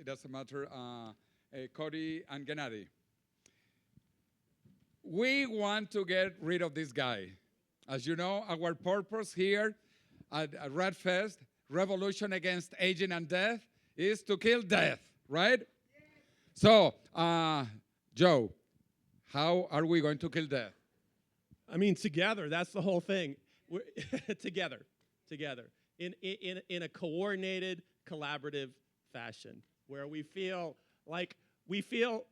it doesn't matter, Cody and Gennady. We want to get rid of this guy. As you know, our purpose here at RAAD Fest, Revolution Against Aging and Death, is to kill death, right? So, Joe, how are we going to kill death? I mean, together. That's the whole thing. We're together, in a coordinated, collaborative fashion, where we feel like we feel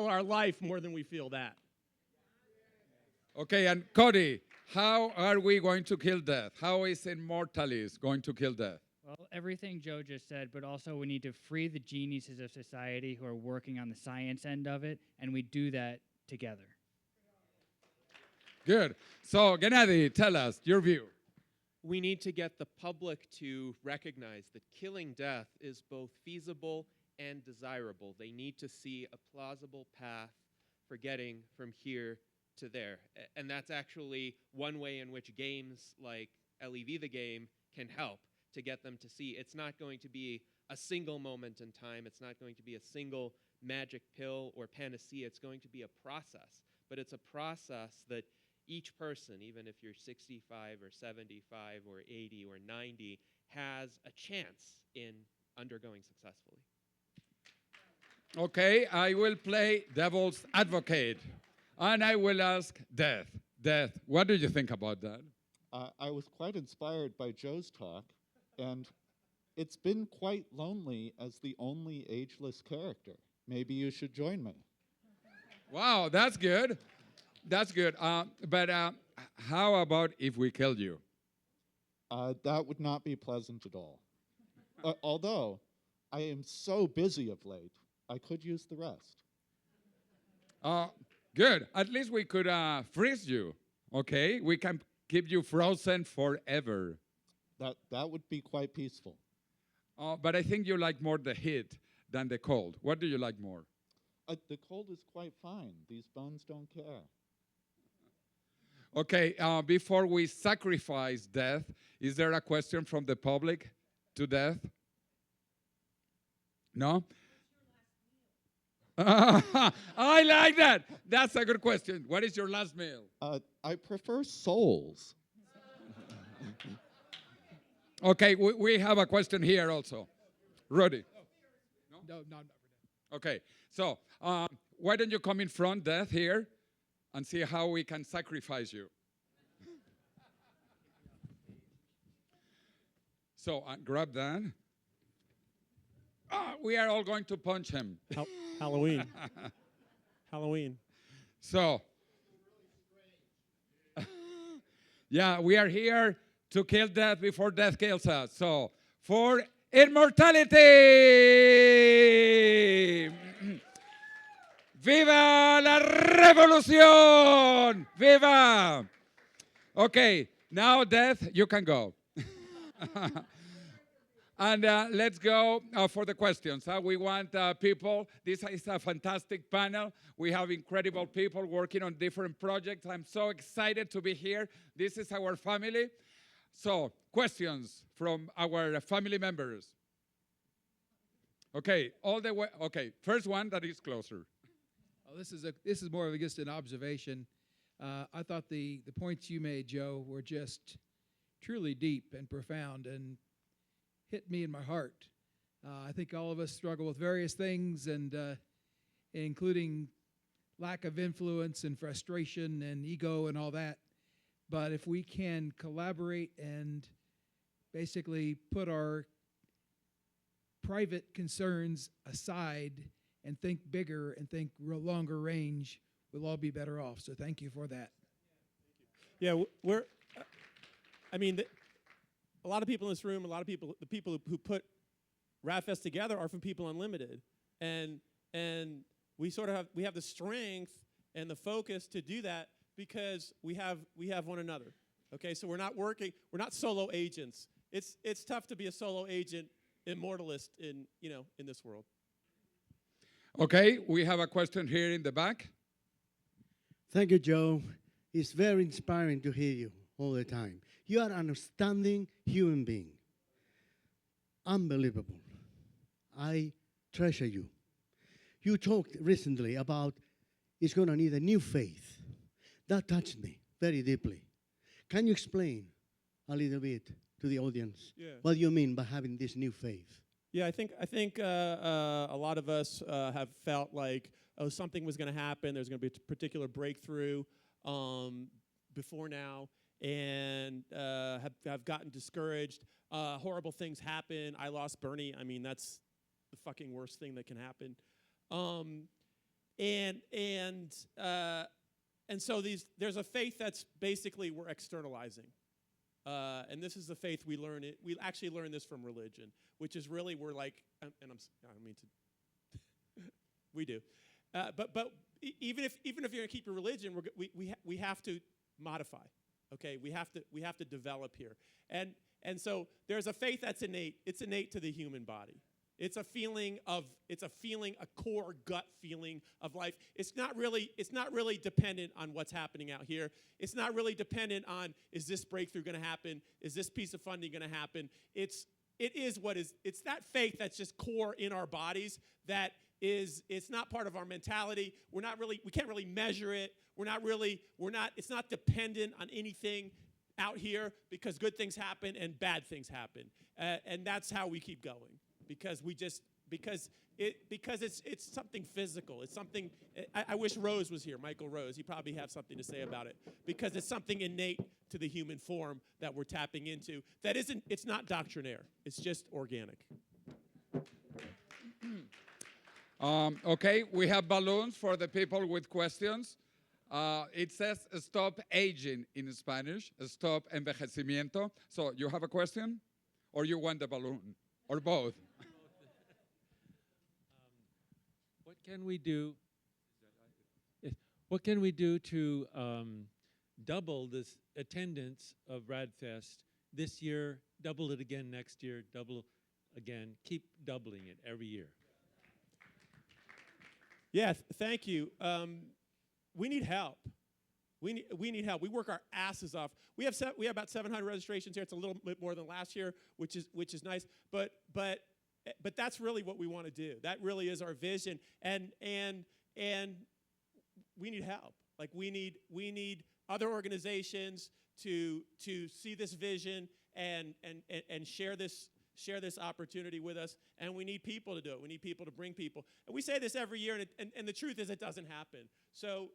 our life more than we feel that. Okay, and Cody, how are we going to kill death? How is immortalis going to kill death? Well, everything Joe just said, but also we need to free the geniuses of society who are working on the science end of it, and we do that together. Good. So, Gennady, tell us your view. We need to get the public to recognize that killing death is both feasible and desirable. They need to see a plausible path for getting from here to there. And that's actually one way in which games like LEV the game can help to get them to see it's not going to be a single moment in time. It's not going to be a single magic pill or panacea. It's going to be a process. But it's a process that each person, even if you're 65 or 75 or 80 or 90, has a chance in undergoing successfully. Okay, I will play devil's advocate, and I will ask Death. Death, what do you think about that? I was quite inspired by Joe's talk, and it's been quite lonely as the only ageless character. Maybe you should join me. Wow, that's good. That's good. But how about if we killed you? That would not be pleasant at all. Although, I am so busy of late, I could use the rest. Good. At least we could freeze you, okay? We can keep you frozen forever. That would be quite peaceful. But I think you like more the heat than the cold. What do you like more? The cold is quite fine. These bones don't care. Okay, before we sacrifice Death, is there a question from the public to Death? No? I like that. That's a good question. What is your last meal? I prefer souls. Okay, we have a question here also. Rudy. No, not for now. Okay, so why don't you come in front, Death, here, and see how we can sacrifice you. So grab that. We are all going to punch him. Halloween. Halloween. So, yeah, we are here to kill death before death kills us. So, for immortality! ¡Viva la revolución! ¡Viva! Okay, now Death, you can go. And let's go for the questions. We want people. This is a fantastic panel. We have incredible people working on different projects. I'm so excited to be here. This is our family. So, questions from our family members. Okay, all the way. Okay, first one that is closer. Oh, this is more of just an observation. I thought the points you made, Joe, were just truly deep and profound and hit me in my heart. I think all of us struggle with various things, and including lack of influence and frustration and ego and all that. But if we can collaborate and basically put our private concerns aside and think bigger and think longer range, we'll all be better off. So thank you for that. Yeah, a lot of people in this room, the people who put RAAD Fest together are from People Unlimited, and we have the strength and the focus to do that because we have one another. Okay, so we're not solo agents. It's tough to be a solo agent immortalist in this world. Okay, we have a question here in the back. Thank you, Joe. It's very inspiring to hear you all the time. You are an understanding human being. Unbelievable. I treasure you. You talked recently about it's going to need a new faith. That touched me very deeply. Can you explain a little bit to the audience what you mean by having this new faith? Yeah, I think a lot of us have felt like, oh, something was going to happen. There's going to be a particular breakthrough before now, and have gotten discouraged. Horrible things happen. I lost Bernie. I mean, that's the fucking worst thing that can happen. And so there's a faith that's basically we're externalizing. And this is the faith we learn. We actually learn this from religion, which is really we're like, I don't mean to. We do, but even if you're going to keep your religion, we have to modify. Okay, we have to develop here, and so there's a faith that's innate. It's innate to the human body. It's a core gut feeling of life. It's not really dependent on what's happening out here. It's not really dependent on, is this breakthrough going to happen? Is this piece of funding going to happen? It's that faith that's just core in our bodies that it's not part of our mentality. We can't really measure it. It's not dependent on anything out here because good things happen and bad things happen. And that's how we keep going. Because it's something physical. It's something. I wish Rose was here, Michael Rose. He probably have something to say about it because it's something innate to the human form that we're tapping into. It's not doctrinaire. It's just organic. Okay, we have balloons for the people with questions. It says stop aging in Spanish, stop envejecimiento. So you have a question, or you want the balloon, or both? What can we do? What can we do to double this attendance of RAAD Fest this year? Double it again next year. Double again. Keep doubling it every year. Yeah, thank you. We need help. We need help. We work our asses off. We have about 700 registrations here. It's a little bit more than last year, which is nice. But that's really what we want to do. That really is our vision. And we need help. Like we need other organizations to see this vision and share this opportunity with us. And we need people to do it. We need people to bring people. And we say this every year, and the truth is it doesn't happen. So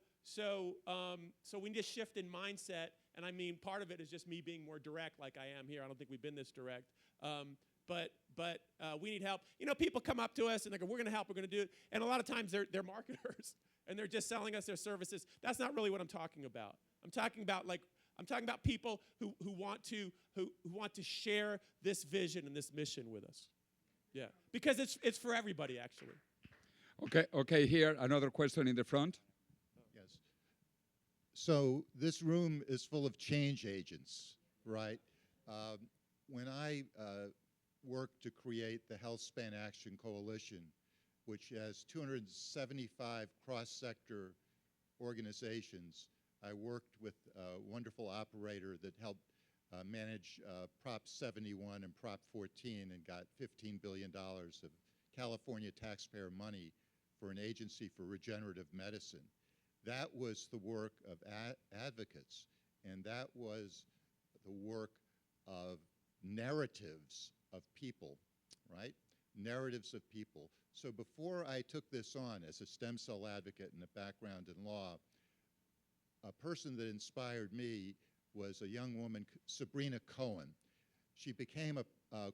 we need a shift in mindset, and I mean part of it is just me being more direct, like I am here. I don't think we've been this direct, but we need help. You know, people come up to us and they go, "We're going to help. We're going to do it." And a lot of times they're marketers and they're just selling us their services. That's not really what I'm talking about. I'm talking about people who want to share this vision and this mission with us. Yeah, because it's for everybody actually. Okay. Here another question in the front. Yes. So this room is full of change agents, right? When I worked to create the Health Span Action Coalition, which has 275 cross-sector organizations, I worked with a wonderful operator that helped manage Prop 71 and Prop 14 and got $15 billion of California taxpayer money for an agency for regenerative medicine. That was the work of advocates, and that was the work of narratives of people, right? Narratives of people. So before I took this on as a stem cell advocate and a background in law, a person that inspired me was a young woman, Sabrina Cohen. She became a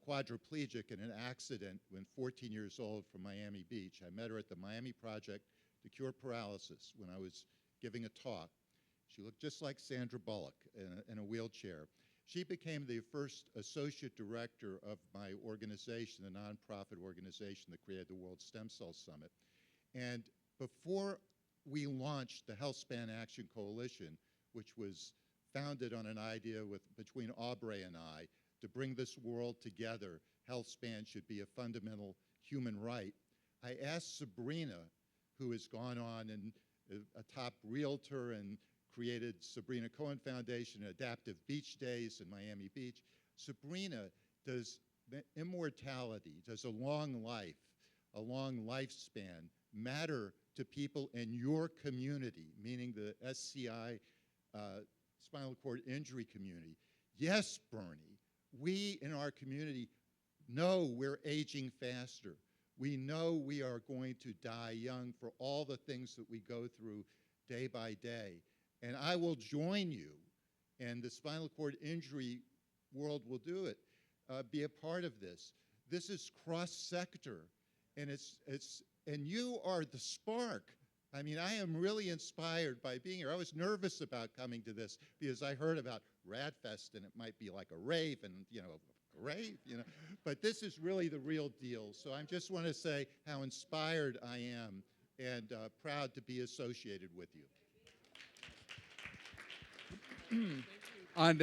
quadriplegic in an accident when 14 years old from Miami Beach. I met her at the Miami Project to Cure Paralysis when I was giving a talk. She looked just like Sandra Bullock in a wheelchair. She became the first associate director of my organization, the nonprofit organization that created the World Stem Cell Summit. And before we launched the Health Span Action Coalition, which was founded on an idea between Aubrey and I to bring this world together, health span should be a fundamental human right. I asked Sabrina, who has gone on and a top realtor and created Sabrina Cohen Foundation, Adaptive Beach Days in Miami Beach. Sabrina, does immortality, does a long life, a long lifespan matter to people in your community, meaning the SCI spinal cord injury community? Yes, Bernie, we in our community know we're aging faster. We know we are going to die young for all the things that we go through day by day. And I will join you, and the spinal cord injury world will do it, be a part of this. This is cross-sector, and and you are the spark. I mean, I am really inspired by being here. I was nervous about coming to this because I heard about RAAD Fest, and it might be like a rave, and but this is really the real deal. So I just want to say how inspired I am and proud to be associated with you. And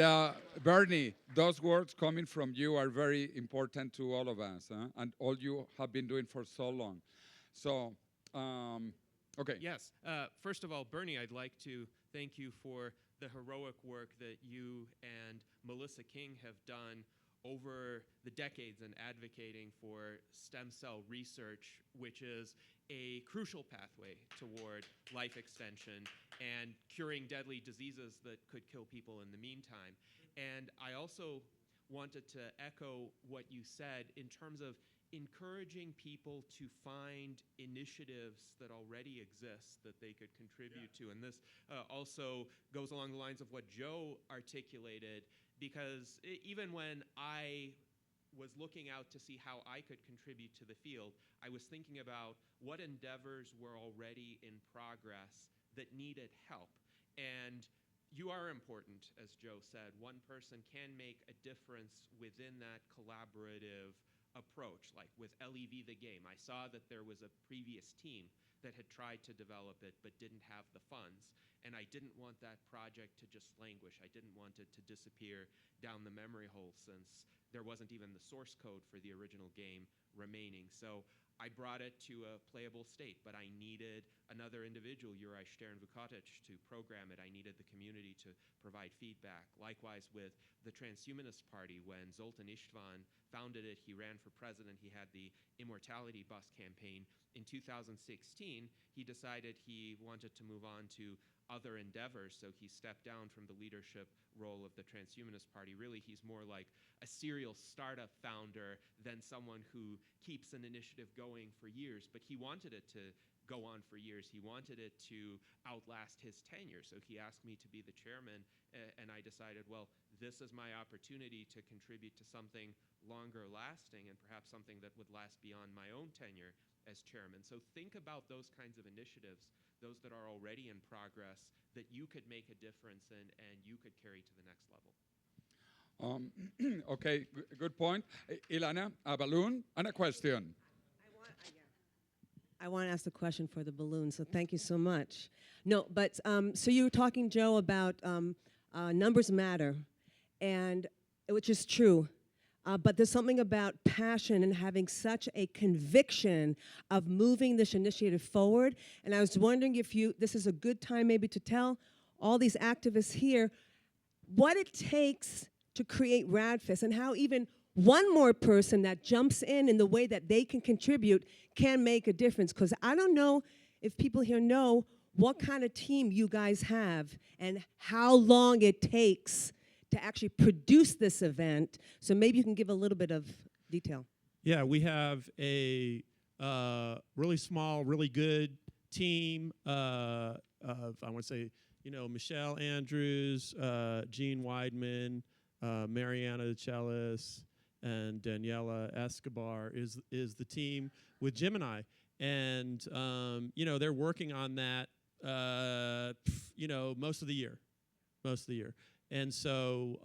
Bernie, those words coming from you are very important to all of us, and all you have been doing for so long. So, okay. Yes. First of all, Bernie, I'd like to thank you for the heroic work that you and Melissa King have done over the decades in advocating for stem cell research, which is a crucial pathway toward life extension and curing deadly diseases that could kill people in the meantime. And I also wanted to echo what you said in terms of encouraging people to find initiatives that already exist that they could contribute to. And this also goes along the lines of what Joe articulated, because even when I was looking out to see how I could contribute to the field, I was thinking about what endeavors were already in progress that needed help. And you are important, as Joe said. One person can make a difference within that collaborative approach. Like with LEV the game, I saw that there was a previous team that had tried to develop it but didn't have the funds. And I didn't want that project to just languish. I didn't want it to disappear down the memory hole, since there wasn't even the source code for the original game remaining. So I brought it to a playable state, but I needed another individual, Juraj Stern-Vukotic, to program it. I needed the community to provide feedback. Likewise with the Transhumanist Party, when Zoltan Istvan founded it, he ran for president, he had the Immortality bus campaign. In 2016, he decided he wanted to move on to other endeavors, so he stepped down from the leadership role of the Transhumanist Party. Really, he's more like a serial startup founder than someone who keeps an initiative going for years, but he wanted it to go on for years. He wanted it to outlast his tenure, so he asked me to be the chairman, and I decided, well, this is my opportunity to contribute to something longer lasting and perhaps something that would last beyond my own tenure as chairman. So think about those kinds of initiatives, those that are already in progress, that you could make a difference in and you could carry to the next level. Okay, good point. Ilana, a balloon and a question. I want to ask a question for the balloon, so thank you so much. No, but so you were talking, Joe, about numbers matter, and which is true. But there's something about passion and having such a conviction of moving this initiative forward. And I was wondering if this is a good time maybe to tell all these activists here what it takes to create RAAD Fest and how even one more person that jumps in the way that they can contribute can make a difference. Because I don't know if people here know what kind of team you guys have and how long it takes to actually produce this event. So maybe you can give a little bit of detail. Yeah, we have a really small, really good team of, I want to say, Michelle Andrews, Gene Weidman, Mariana the cellist, and Daniela Escobar is the team with Gemini. And, they're working on that, most of the year. And so,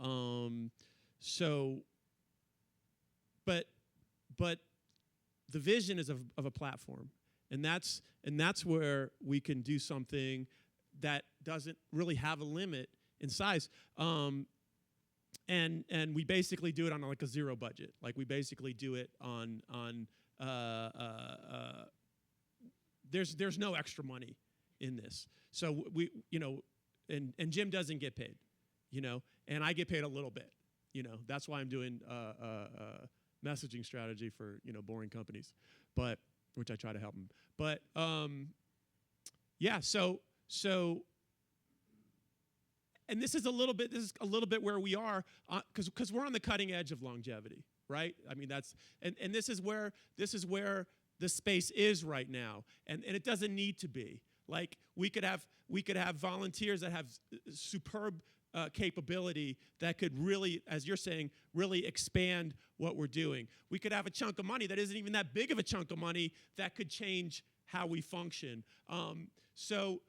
but the vision is of a platform, and that's where we can do something that doesn't really have a limit in size. And we basically do it on like a zero budget. Like we basically do it on there's no extra money in this. So we and Jim doesn't get paid. And I get paid a little bit, That's why I'm doing messaging strategy for, boring companies. But which I try to help them. But yeah, so and this is a little bit where we are, because we're on the cutting edge of longevity, right? I mean, that's and this is where the space is right now, and it doesn't need to be. Like we could have volunteers that have superb capability that could really, as you're saying, really expand what we're doing. We could have a chunk of money that isn't even that big of a chunk of money that could change how we function. So,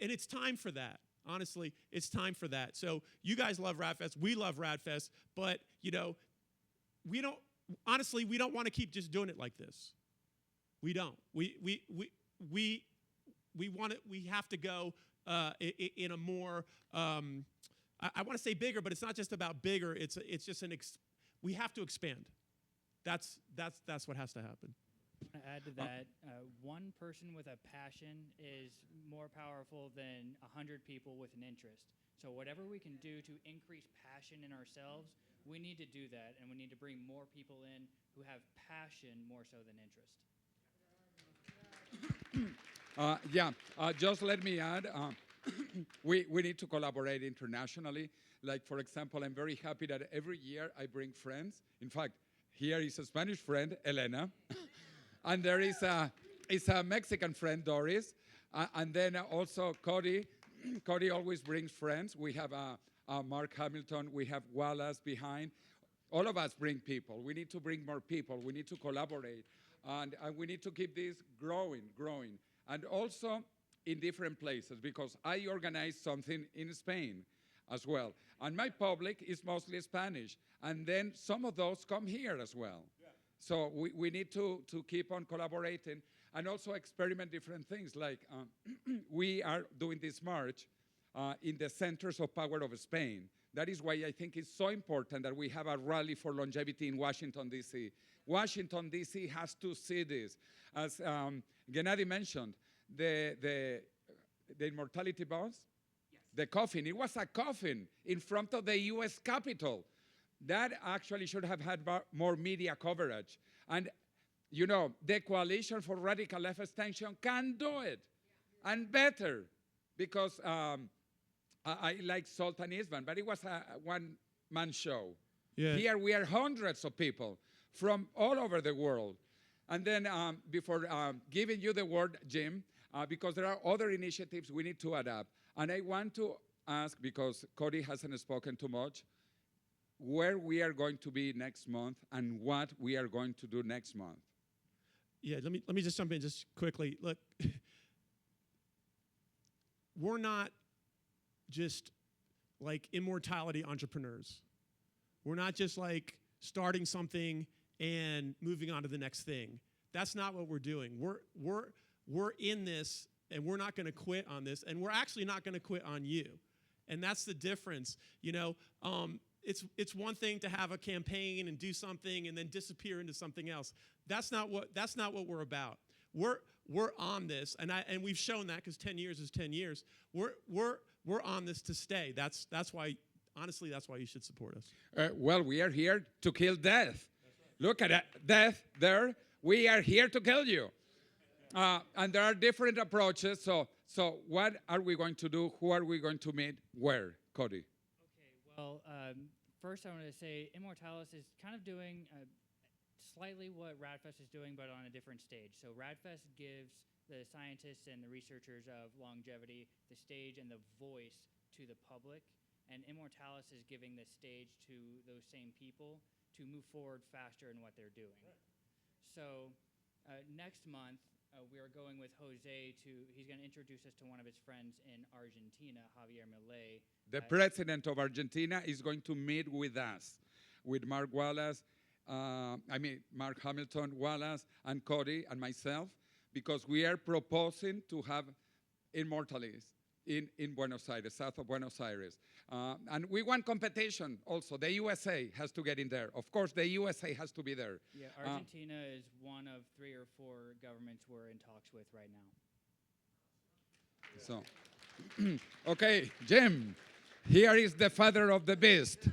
and it's time for that. Honestly, it's time for that. So you guys love RAAD Fest. We love RAAD Fest. But, we don't want to keep just doing it like this. We don't. We want it. We have to go in a more, I want to say bigger, but it's not just about bigger. It's just we have to expand. That's what has to happen. To add to that, one person with a passion is more powerful than 100 people with an interest. So whatever we can do to increase passion in ourselves, we need to do that, and we need to bring more people in who have passion more so than interest. Just let me add, we need to collaborate internationally. Like, for example, I'm very happy that every year I bring friends. In fact, here is a Spanish friend, Elena. And there is a Mexican friend, Doris. And then also Cody. Cody always brings friends. We have Mark Hamilton. We have Wallace behind. All of us bring people. We need to bring more people. We need to collaborate. And we need to keep this growing. And also in different places, because I organize something in Spain as well. And my public is mostly Spanish. And then some of those come here as well. So we need to keep on collaborating and also experiment different things. Like we are doing this march in the centers of power of Spain. That is why I think it's so important that we have a rally for longevity in Washington, D.C. Washington, D.C. has to see this. As Gennady mentioned, the immortality bus, the coffin, it was a coffin in front of the U.S. Capitol. That actually should have had more media coverage. And, the Coalition for Radical Life Extension can do it, and better, because I like Sultan Isvan, but it was a one-man show. Yeah. Here we are hundreds of people from all over the world. And then before giving you the word, Jim, because there are other initiatives we need to adapt. And I want to ask, because Cody hasn't spoken too much, where we are going to be next month and what we are going to do next month. Yeah, let me just jump in just quickly. Look, we're not just like immortality entrepreneurs. We're not just like starting something and moving on to the next thing. That's not what we're doing. We're in this, and we're not going to quit on this, and we're actually not going to quit on you. And that's the difference. It's one thing to have a campaign and do something and then disappear into something else. That's not what we're about. We're on this, and we've shown that, because 10 years is 10 years. We're on this to stay. That's why, honestly, that's why you should support us. Well, we are here to kill death. Look at that, death there. We are here to kill you. And there are different approaches. So what are we going to do? Who are we going to meet? Where, Cody? Well, first I want to say Immortalis is kind of doing slightly what RAAD Fest is doing, but on a different stage. So RAAD Fest gives the scientists and the researchers of longevity the stage and the voice to the public, and Immortalis is giving the stage to those same people to move forward faster in what they're doing. So next month, we are going with Jose he's going to introduce us to one of his friends in Argentina, Javier Milei. The president of Argentina is going to meet with us, with Mark Wallace, Mark Hamilton, Wallace, and Cody, and myself, because we are proposing to have immortalis in Buenos Aires, south of Buenos Aires. And we want competition also. The USA has to get in there. Of course, the USA has to be there. Yeah, Argentina is one of 3 or 4 governments we're in talks with right now. So, okay, Jim, here is the father of the beast.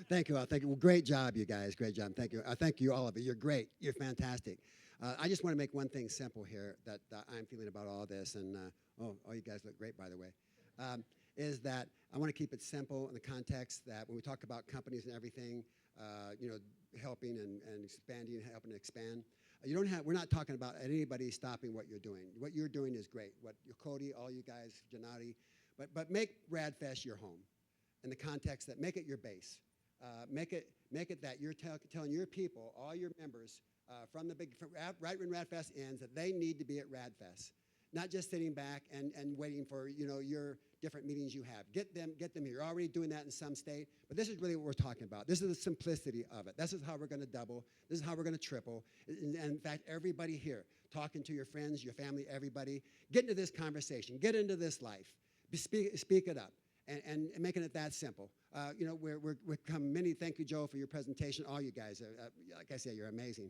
Thank you all. Thank you. Well, great job, you guys. Great job. Thank you. Thank you, all of you. You're great. You're fantastic. I just want to make one thing simple here that I'm feeling about all this, and oh, you guys look great, by the way, is that I want to keep it simple in the context that when we talk about companies and everything, you know, helping and expanding, helping to expand, we're not talking about anybody stopping what you're doing. What you're doing is great. What Cody, all you guys, Janati, but make RAAD Fest your home in the context that make it your base. Make it that you're telling your people, all your members, right when RAAD Fest ends, that they need to be at RAAD Fest, not just sitting back and waiting for your different meetings you have. Get them here. You're already doing that in some state, but this is really what we're talking about. This is the simplicity of it. This is how we're going to double. This is how we're going to triple. And in fact, everybody here, talking to your friends, your family, everybody, get into this conversation. Get into this life. Speak it up. And making it that simple. You know, we're come many. Thank you, Joe, for your presentation. All you guys, like I said, you're amazing.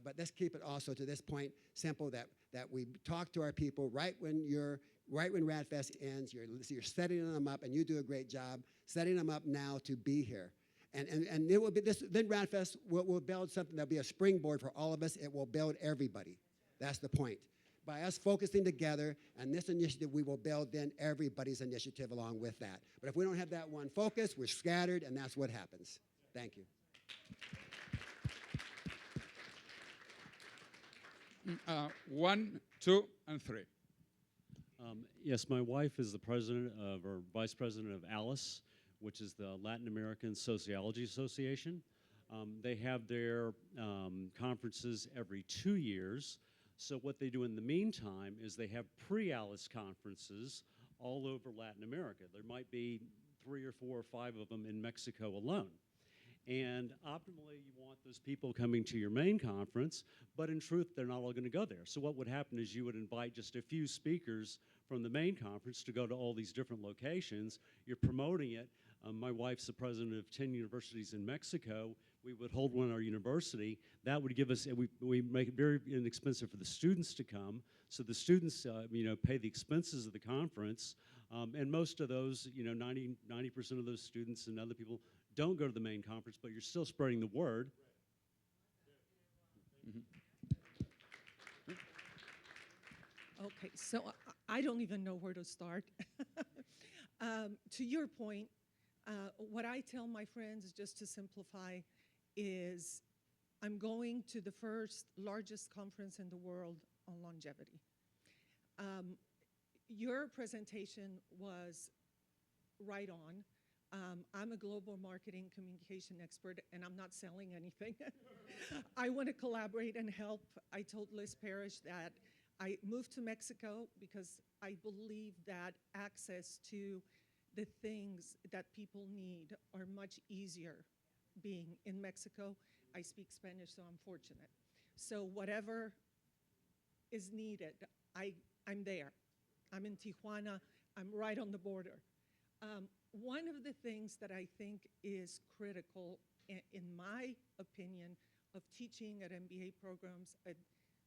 But let's keep it also to this point simple that we talk to our people right when RAAD Fest ends. You're setting them up, and you do a great job setting them up now to be here. And it will be this. Then RAAD Fest will build something that'll be a springboard for all of us. It will build everybody. That's the point. By us focusing together and this initiative, we will build then everybody's initiative along with that. But if we don't have that one focus, we're scattered, and that's what happens. Thank you. 1, 2, and 3. Yes, my wife is the president of, or vice president of ALICE, which is the Latin American Sociology Association. They have their conferences every 2 years. So what they do in the meantime is they have pre-ALICE conferences all over Latin America. There might be 3 or 4 or 5 of them in Mexico alone. And optimally, you want those people coming to your main conference, but in truth, they're not all going to go there. So what would happen is you would invite just a few speakers from the main conference to go to all these different locations. You're promoting it. My wife's the president of 10 universities in Mexico. We would hold one at our university. That would give us, we make it very inexpensive for the students to come. So the students, pay the expenses of the conference. And most of those, 90% of those students and other people don't go to the main conference, but you're still spreading the word. Okay, so I don't even know where to start. To your point, what I tell my friends, just to simplify, is I'm going to the first largest conference in the world on longevity. Your presentation was right on. I'm a global marketing communication expert, and I'm not selling anything. I want to collaborate and help. I told Liz Parrish that I moved to Mexico because I believe that access to the things that people need are much easier being in Mexico. I speak Spanish, so I'm fortunate. So whatever is needed, I'm there. I'm in Tijuana. I'm right on the border. One of the things that I think is critical, in my opinion, of teaching at MBA programs,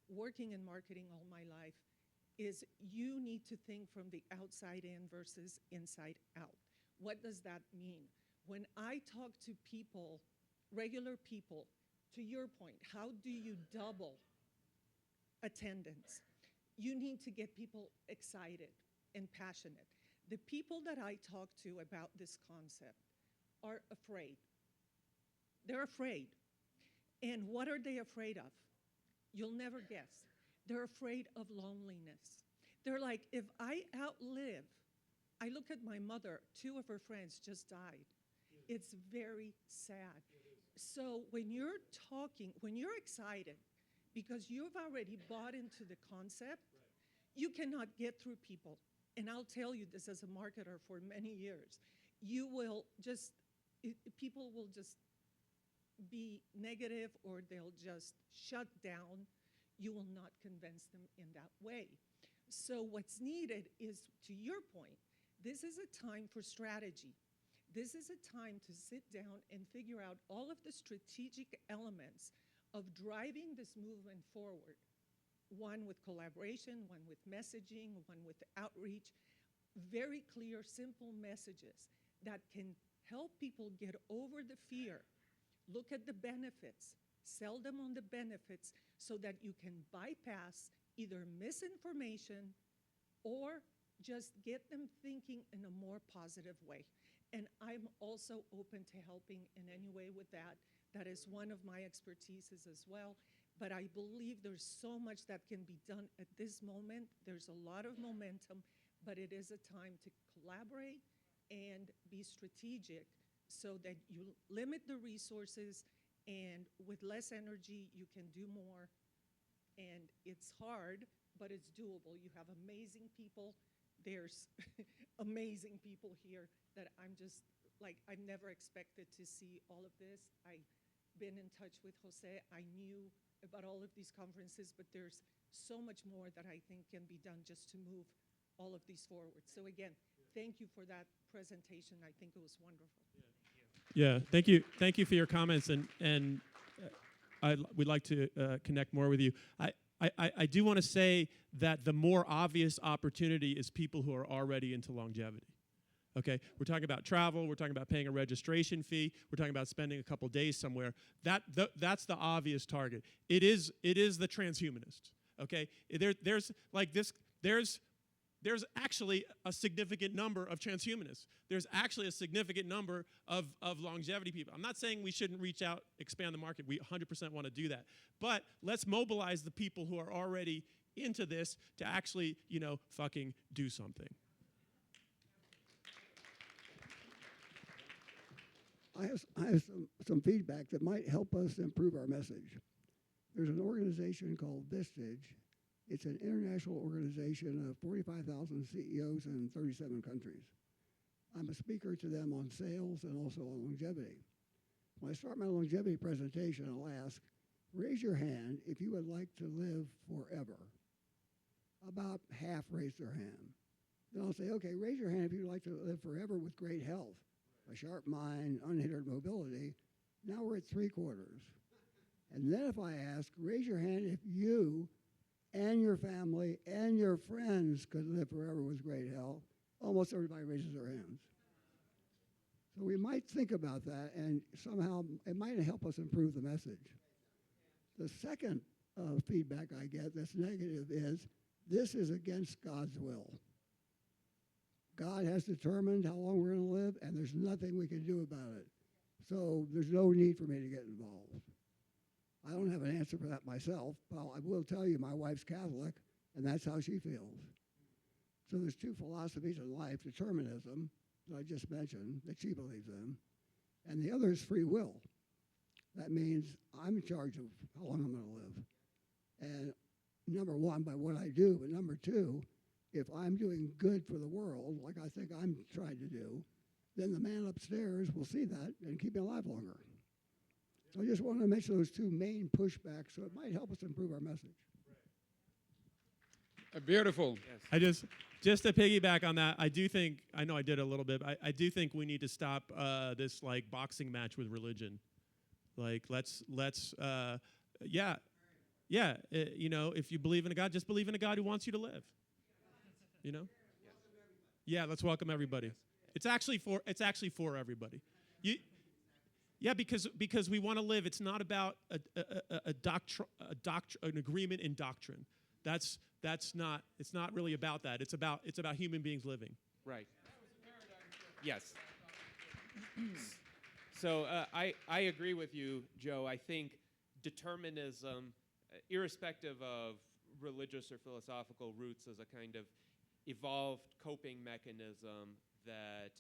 working in marketing all my life, is you need to think from the outside in versus inside out. What does that mean? When I talk to people, regular people, to your point, how do you double attendance? You need to get people excited and passionate. The people that I talk to about this concept are afraid. They're afraid. And what are they afraid of? You'll never guess. They're afraid of loneliness. They're like, if I outlive, I look at my mother, 2 of her friends just died. It's very sad. So when you're talking, when you're excited, because you've already bought into the concept, you cannot get through people. And I'll tell you this as a marketer for many years. You will just, people will just be negative, or they'll just shut down. You will not convince them in that way. So what's needed is, to your point, this is a time for strategy. This is a time to sit down and figure out all of the strategic elements of driving this movement forward. One with collaboration, one with messaging, one with outreach. Very clear, simple messages that can help people get over the fear, look at the benefits, sell them on the benefits so that you can bypass either misinformation or just get them thinking in a more positive way. And I'm also open to helping in any way with that. That is one of my expertises as well. But I believe there's so much that can be done at this moment. There's a lot of momentum, but it is a time to collaborate and be strategic so that you limit the resources, and with less energy, you can do more. And it's hard, but it's doable. You have amazing people. There's amazing people here that I'm just, like, I never expected to see all of this. I've been in touch with Jose. I knew about all of these conferences, but there's so much more that I think can be done just to move all of these forward. So again, thank you for that presentation. I think it was wonderful. Yeah, thank you for your comments, and we'd like to connect more with you. I do want to say that the more obvious opportunity is people who are already into longevity. Okay, we're talking about travel, we're talking about paying a registration fee, we're talking about spending a couple days somewhere. That's the obvious target. It is the transhumanist. Okay, there's actually a significant number of transhumanists. There's actually a significant number of longevity people. I'm not saying we shouldn't reach out, expand the market. We 100% want to do that. But let's mobilize the people who are already into this to actually, fucking do something. I have some feedback that might help us improve our message. There's an organization called Vistage. It's an international organization of 45,000 CEOs in 37 countries. I'm a speaker to them on sales and also on longevity. When I start my longevity presentation, I'll ask, raise your hand if you would like to live forever. About half raise their hand. Then I'll say, okay, raise your hand if you'd like to live forever with great health, a sharp mind, unhindered mobility. Now we're at 3/4. And then if I ask, raise your hand if you and your family and your friends could live forever with great health, almost everybody raises their hands. So we might think about that, and somehow it might help us improve the message. The second feedback I get that's negative is, this is against God's will. God has determined how long we're going to live, and there's nothing we can do about it. So there's no need for me to get involved. I don't have an answer for that myself. Well, I will tell you, my wife's Catholic, and that's how she feels. So there's two philosophies in life, determinism, that I just mentioned, that she believes in, and the other is free will. That means I'm in charge of how long I'm going to live. And number one, by what I do, but number two, if I'm doing good for the world, like I think I'm trying to do, then the man upstairs will see that and keep me alive longer. So I just wanted to mention those two main pushbacks, so it might help us improve our message. Beautiful. Yes. Just to piggyback on that, I know I did a little bit, but I do think we need to stop this like boxing match with religion. Like let's if you believe in a God, just believe in a God who wants you to live. Yeah, let's welcome everybody. It's actually for everybody. Because we want to live. It's not about an agreement in doctrine. It's not really about that. It's about human beings living. Right. Yes. So I agree with you, Joe. I think determinism, irrespective of religious or philosophical roots, is a kind of evolved coping mechanism that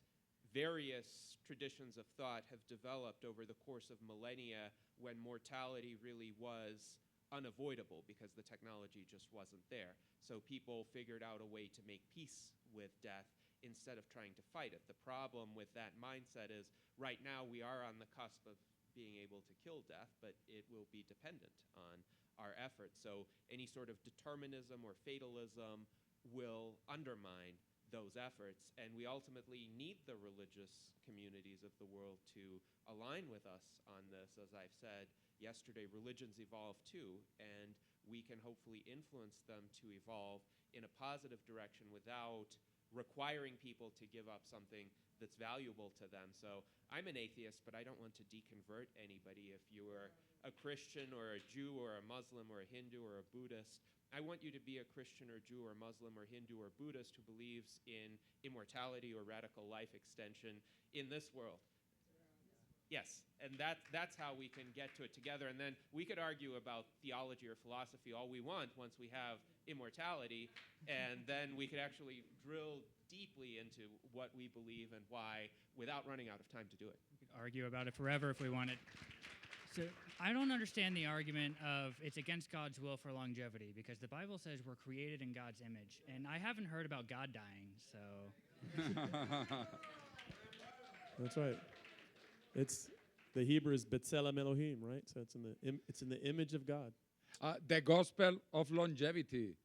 various traditions of thought have developed over the course of millennia, when mortality really was unavoidable because the technology just wasn't there. So people figured out a way to make peace with death instead of trying to fight it. The problem with that mindset is right now we are on the cusp of being able to kill death, but it will be dependent on our efforts. So any sort of determinism or fatalism will undermine those efforts, and we ultimately need the religious communities of the world to align with us on this. As I've said yesterday, religions evolve too, and we can hopefully influence them to evolve in a positive direction without requiring people to give up something that's valuable to them. So I'm an atheist, but I don't want to deconvert anybody. If you are a Christian or a Jew or a Muslim or a Hindu or a Buddhist, I want you to be a Christian or Jew or Muslim or Hindu or Buddhist who believes in immortality or radical life extension in this world. Yes, and that's how we can get to it together. And then we could argue about theology or philosophy all we want once we have immortality, and then we could actually drill deeply into what we believe and why without running out of time to do it. We could argue about it forever if we wanted. So I don't understand the argument of it's against God's will for longevity, because the Bible says we're created in God's image, and I haven't heard about God dying, so. That's right. It's the Hebrew is B'Tselem Elohim, right? So it's in the image of God. The gospel of longevity,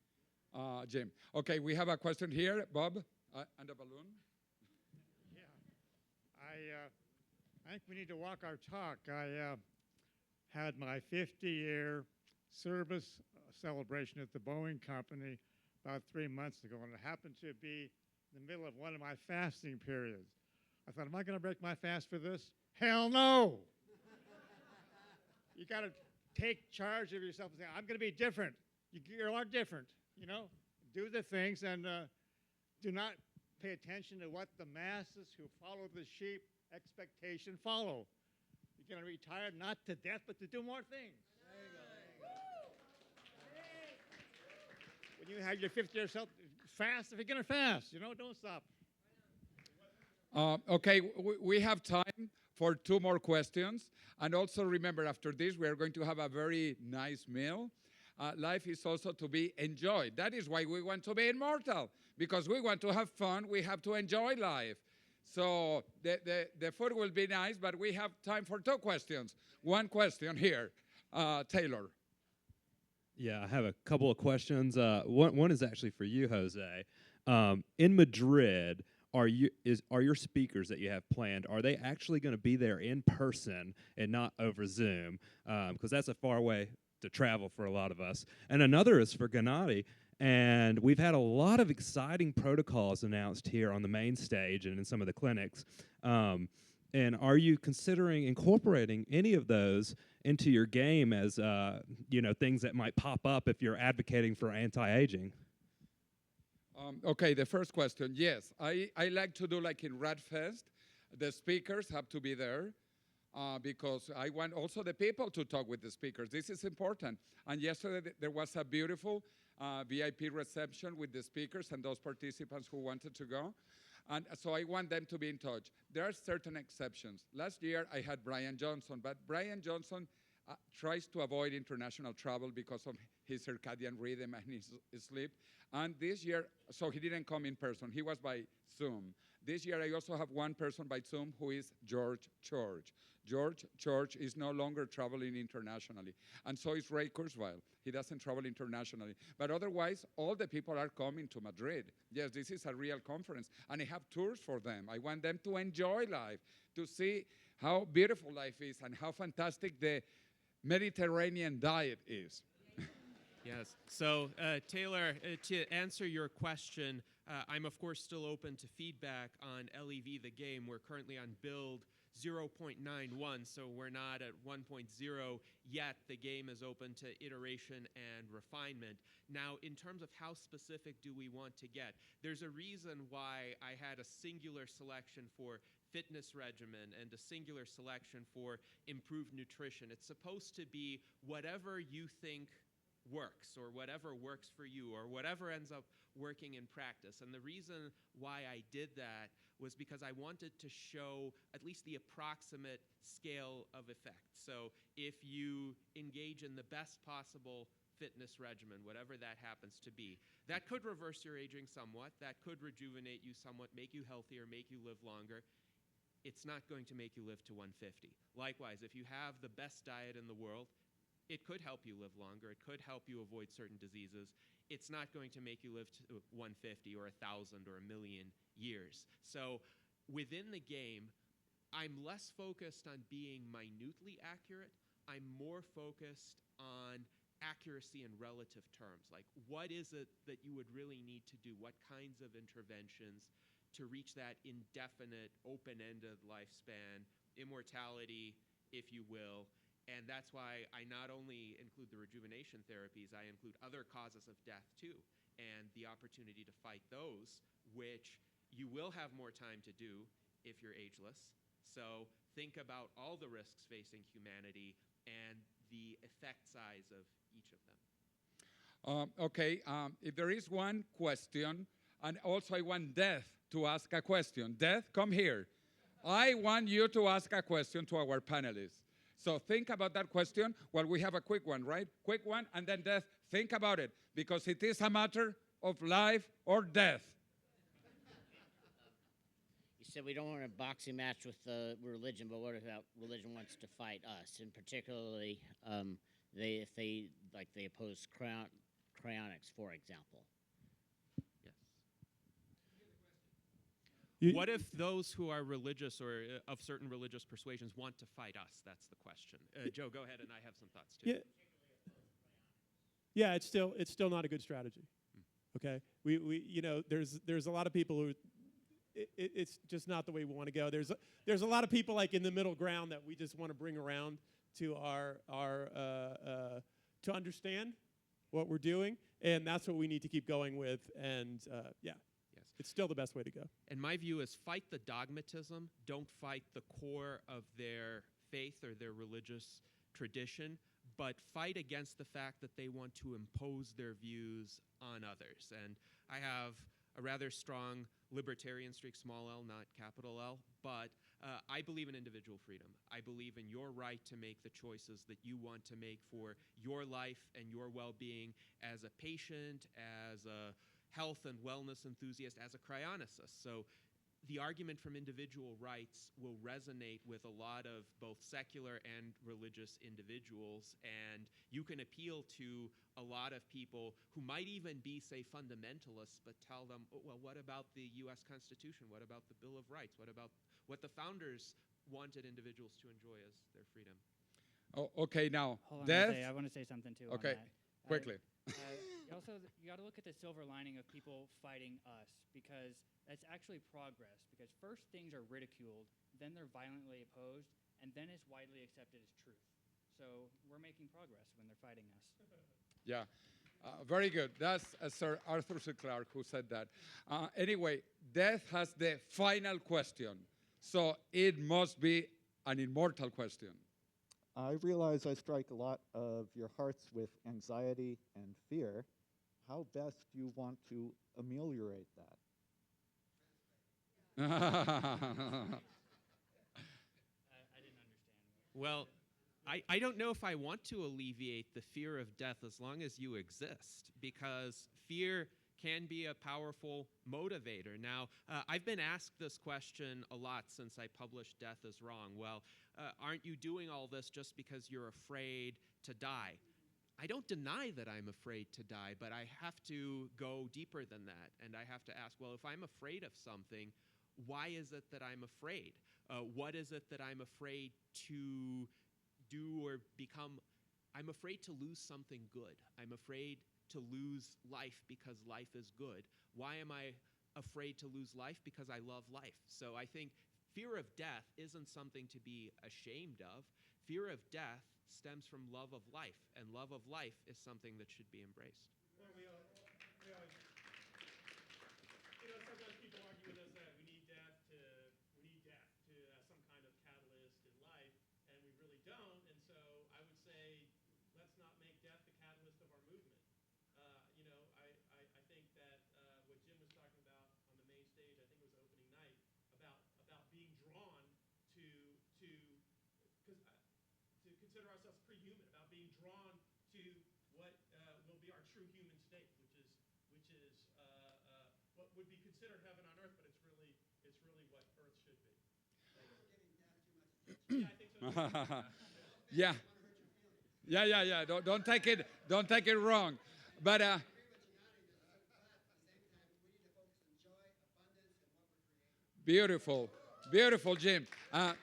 Jim. Okay, we have a question here, Bob, and a balloon. I think we need to walk our talk. I had my 50-year service celebration at the Boeing Company about 3 months ago, and it happened to be in the middle of one of my fasting periods. I thought, am I going to break my fast for this? Hell no! You got to take charge of yourself and say, I'm going to be different. You are different, you know? Do the things and do not pay attention to what the masses who follow the sheep expectation follow. You're going to retire not to death, but to do more things. When you have your 50-year fast, if you're going to fast, you know, don't stop. Okay, we have time for 2 more questions. And also remember, after this, we are going to have a very nice meal. Life is also to be enjoyed. That is why we want to be immortal, because we want to have fun. We have to enjoy life. So the food will be nice, but we have time for 2 questions. 1 question here, Taylor. Yeah, I have a couple of questions. One is actually for you, Jose. In Madrid, are your speakers that you have planned, are they actually going to be there in person and not over Zoom? Because that's a far way to travel for a lot of us. And another is for Gennady. And we've had a lot of exciting protocols announced here on the main stage and in some of the clinics. And are you considering incorporating any of those into your game as things that might pop up if you're advocating for anti-aging? Okay, the first question, yes. I like to do like in RAAD Fest. The speakers have to be there because I want also the people to talk with the speakers. This is important. And yesterday there was a beautiful VIP reception with the speakers and those participants who wanted to go. And so I want them to be in touch. There are certain exceptions. Last year I had Brian Johnson, but Brian Johnson tries to avoid international travel because of his circadian rhythm and his sleep. And this year, so he didn't come in person. He was by Zoom. This year, I also have one person by Zoom who is George Church. George Church is no longer traveling internationally. And so is Ray Kurzweil. He doesn't travel internationally. But otherwise, all the people are coming to Madrid. Yes, this is a real conference. And I have tours for them. I want them to enjoy life, to see how beautiful life is and how fantastic the Mediterranean diet is. Yes. So, Taylor, to answer your question, I'm, of course, still open to feedback on LEV, the game. We're currently on build 0.91, so we're not at 1.0 yet. The game is open to iteration and refinement. Now, in terms of how specific do we want to get, there's a reason why I had a singular selection for fitness regimen and a singular selection for improved nutrition. It's supposed to be whatever you think works, or whatever works for you, or whatever ends up working in practice. And the reason why I did that was because I wanted to show at least the approximate scale of effect. So if you engage in the best possible fitness regimen, whatever that happens to be, that could reverse your aging somewhat, that could rejuvenate you somewhat, make you healthier, make you live longer. It's not going to make you live to 150. Likewise, if you have the best diet in the world, it could help you live longer. It could help you avoid certain diseases. It's not going to make you live to 150 or 1,000 or 1,000,000 years. So within the game, I'm less focused on being minutely accurate. I'm more focused on accuracy in relative terms. Like, what is it that you would really need to do? What kinds of interventions to reach that indefinite, open-ended lifespan, immortality, if you will? And that's why I not only include the rejuvenation therapies, I include other causes of death too, and the opportunity to fight those, which you will have more time to do if you're ageless. So think about all the risks facing humanity and the effect size of each of them. Okay, if there is one question, and also I want Death to ask a question. Death, come here. I want you to ask a question to our panelists. So think about that question. Well, we have a quick one, right? Quick one, and then Death, think about it, because it is a matter of life or death. You said we don't want a boxing match with religion, but what if religion wants to fight us? And particularly, if they oppose cryonics, for example. What if those who are religious or of certain religious persuasions want to fight us? That's the question. Joe, go ahead, and I have some thoughts too. Yeah, it's still not a good strategy. Okay, there's a lot of people who it's just not the way we want to go. There's a lot of people like in the middle ground that we just want to bring around to to understand what we're doing, and that's what we need to keep going with. And yeah. It's still the best way to go. And my view is fight the dogmatism, don't fight the core of their faith or their religious tradition, but fight against the fact that they want to impose their views on others. And I have a rather strong libertarian streak, small l, not capital L, but I believe in individual freedom. I believe in your right to make the choices that you want to make for your life and your well-being as a patient, as a health and wellness enthusiast, as a cryonicist. So the argument from individual rights will resonate with a lot of both secular and religious individuals, and you can appeal to a lot of people who might even be, say, fundamentalists, but tell them, oh, well, what about the U.S. Constitution? What about the Bill of Rights? What about what the founders wanted individuals to enjoy as their freedom? Oh, okay, now, Hold on, Death. I want to say something too. Okay, on that. quickly. You got to look at the silver lining of people fighting us, because that's actually progress. Because first things are ridiculed, then they're violently opposed, and then it's widely accepted as truth. So we're making progress when they're fighting us. Yeah, very good. That's Sir Arthur C. Clarke who said that. Anyway, Death has the final question, so it must be an immortal question. I realize I strike a lot of your hearts with anxiety and fear. How best do you want to ameliorate that? I didn't understand. Well, I don't know if I want to alleviate the fear of death as long as you exist, because fear can be a powerful motivator. Now, I've been asked this question a lot since I published Death is Wrong. Well, aren't you doing all this just because you're afraid to die? I don't deny that I'm afraid to die, but I have to go deeper than that. And I have to ask, well, if I'm afraid of something, why is it that I'm afraid? What is it that I'm afraid to do or become? I'm afraid to lose something good. I'm afraid to lose life because life is good. Why am I afraid to lose life? Because I love life. So I think fear of death isn't something to be ashamed of. Fear of death stems from love of life, and love of life is something that should be embraced. Sometimes people argue with us that we need death to some kind of catalyst in life, and we really don't. And so I would say, let's not make death the catalyst of our movement. I think that what Jim was talking about on the main stage, I think it was opening night, about being drawn to consider ourselves pre-human, about being drawn to what will be our true human state, which is what would be considered heaven on earth, but it's really what earth should be. Yeah, I think so. Yeah. Don't take it wrong, but. Beautiful, Jim.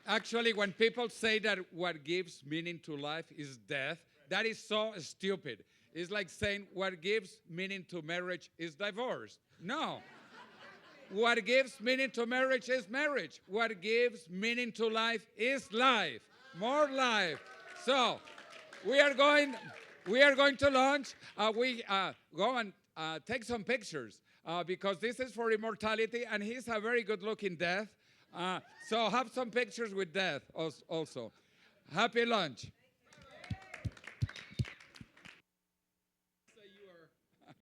Actually, when people say that what gives meaning to life is death, That is so stupid. It's like saying what gives meaning to marriage is divorce. No. What gives meaning to marriage is marriage. What gives meaning to life is life. More life. So we are going to launch. We go and take some pictures because this is for immortality, and he's a very good-looking Death. So have some pictures with Death also. Happy launch.